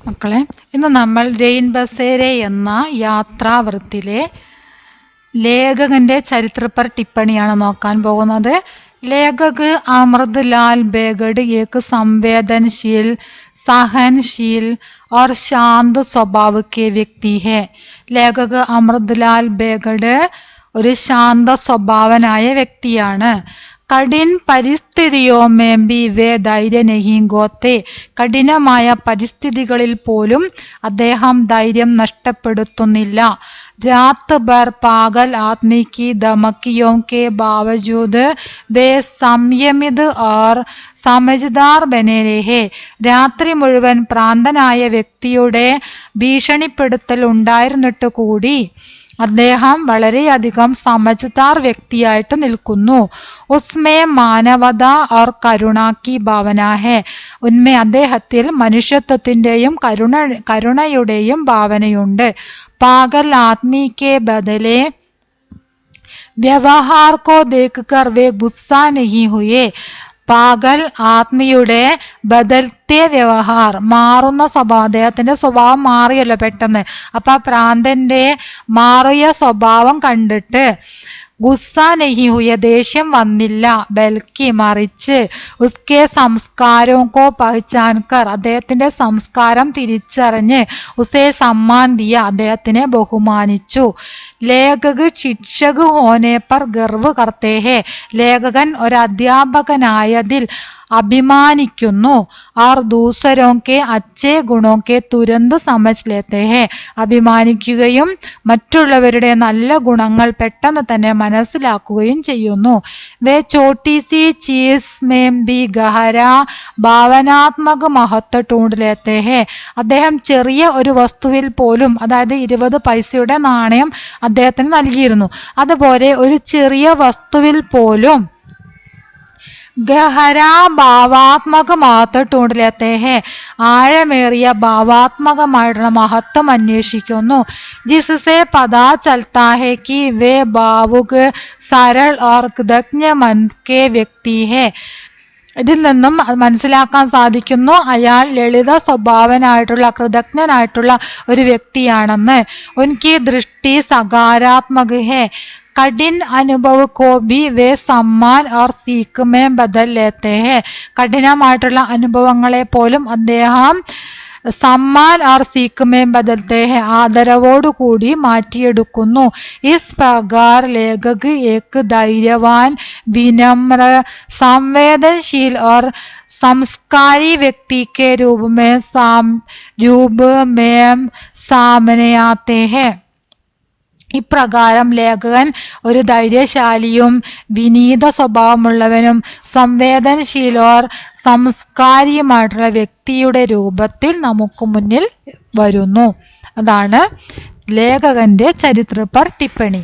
മക്കളെ, ഇന്ന് നമ്മൾ രൈൻ ബസേരെ എന്ന യാത്രാവൃത്തിലെ ലേഖകന്റെ ചരിത്രപർ टिप्पणिയാണ് നോക്കാൻ പോകുന്നത്. लेखक अमृतलाल बेगड़ एक संवेदनशील, सहनशील और शांत स्वभाव के व्यक्ति है. लेखक अमृतलाल बेगड़ ഒരു ശാന്ത സ്വഭാവനായ വ്യക്തിയാണ്. കഠിൻ പരിസ്ഥിതിയോമേം ബി വേ ധൈര്യ നഹി ഗോത്തെ. കഠിനമായ പരിസ്ഥിതികളിൽ പോലും അദ്ദേഹം ധൈര്യം നഷ്ടപ്പെടുത്തുന്നില്ല. रात भर पागल आदमी की धमकियों के बावजूद वे संयमित और समझदार बने रहे. രാത്രി മുഴുവൻ പ്രാന്തനായ വ്യക്തിയുടെ ഭീഷണിപ്പെടുത്തൽ ഉണ്ടായിരുന്നിട്ട് കൂടി അദ്ദേഹം വളരെയധികം സമജ്ദാർ വ്യക്തിയായിട്ട് നിൽക്കുന്നു. ഉസ്മേ മാനവത और കരുണ की ഭാവന है. ഉന്മേ അദ്ദേഹത്തിൽ മനുഷ്യത്വത്തിൻ്റെയും കരുണയുടെയും ഭാവനയുണ്ട്. पागल आदमी के बदले व्यवहार को देखकर वे गुस्सा नहीं हुए. പാഗൽ ആത്മിയുടെ ബദൽത്തെ വ്യവഹാർ, മാറുന്ന സ്വഭാവം, അദ്ദേഹത്തിന്റെ സ്വഭാവം മാറിയല്ലോ പെട്ടെന്ന്. അപ്പൊ ആ പ്രാന്തന്റെ മാറിയ സ്വഭാവം കണ്ടിട്ട് ഗുസ്സ നഹി ഹുയ, ദേഷ്യം വന്നില്ല. ബൽക്കി, മറിച്ച് ഉസ്കെ സംസ്കാരവും കോ പഹ്ചാൻകർ, അദ്ദേഹത്തിന്റെ സംസ്കാരം തിരിച്ചറിഞ്ഞ് ഉസേ സമ്മാൻ ദിയ, അദ്ദേഹത്തിനെ ബഹുമാനിച്ചു. ലേഖക് ശിക്ഷക് ഹോനെ പർ ഗർവ് കർത്തേ ഹെ, ലേഖകൻ ഒരു അധ്യാപകനായതിൽ അഭിമാനിക്കുന്നു. और दूसरों के अच्छे गुणों के तुरंत समझ लेते हैं, അഭിമാനിക്കുകയും മറ്റുള്ളവരുടെ നല്ല ഗുണങ്ങൾ പെട്ടെന്ന് തന്നെ മനസ്സിലാക്കുകയും ചെയ്യുന്നു. വേ छोटी सी चीज में भी गहरा ഭാവനാത്മക മഹത്വ ढूंढ लेते हैं. അദ്ദേഹം ചെറിയ ഒരു വസ്തുവിൽ പോലും, അതായത് 20 പൈസയുടെ നാണയം അദ്ദേഹത്തിന് നൽകിയിരുന്നു. അതുപോലെ ഒരു ചെറിയ വസ്തുവിൽ പോലും ഗഹരാ ഭാവാത്മക മഹത്വ ढूंढ लेते हैं, ആഴമേറിയ ഭാവാത്മകമായിട്ടുള്ള മഹത്വം അന്വേഷിക്കുന്നു. ജിസ്സെ പതാ ചൽത്താ ഹെ കി വേ ഭാവുക് സരൾ और कृतज्ञ मन के व्यक्ति है. ഇതിൽ നിന്നും മനസ്സിലാക്കാൻ സാധിക്കുന്നു അയാൾ ലളിത സ്വഭാവനായിട്ടുള്ള, കൃതജ്ഞനായിട്ടുള്ള ഒരു വ്യക്തിയാണെന്ന്. ഉൻകി ദൃഷ്ടി സകാരാത്മക ഹെ. कठिन अनुभव को भी वे सम्मान और सीख में बदल लेते हैं. കഠിനമായിട്ടുള്ള അനുഭവങ്ങളെ പോലും അദ്ദേഹം സമ്മാൻ और सीख में बदलते हैं, ആദരവോടുകൂടി മാറ്റിയെടുക്കുന്നു. इस प्रकार लेखक एक धैर्यवान, विनम्र, संवेदनशील और संस्कारी व्यक्ति के रूप में सामने आते हैं. ഇപ്രകാരം ലേഖകൻ ഒരു ധൈര്യശാലിയും വിനീത സ്വഭാവമുള്ളവനും സംവേദനശീലോർ സംസ്കാരിയുമായിട്ടുള്ള വ്യക്തിയുടെ രൂപത്തിൽ നമുക്ക് മുന്നിൽ വരുന്നു. അതാണ് ലേഖകന്റെ ചരിത്രപർ टिप्पणी.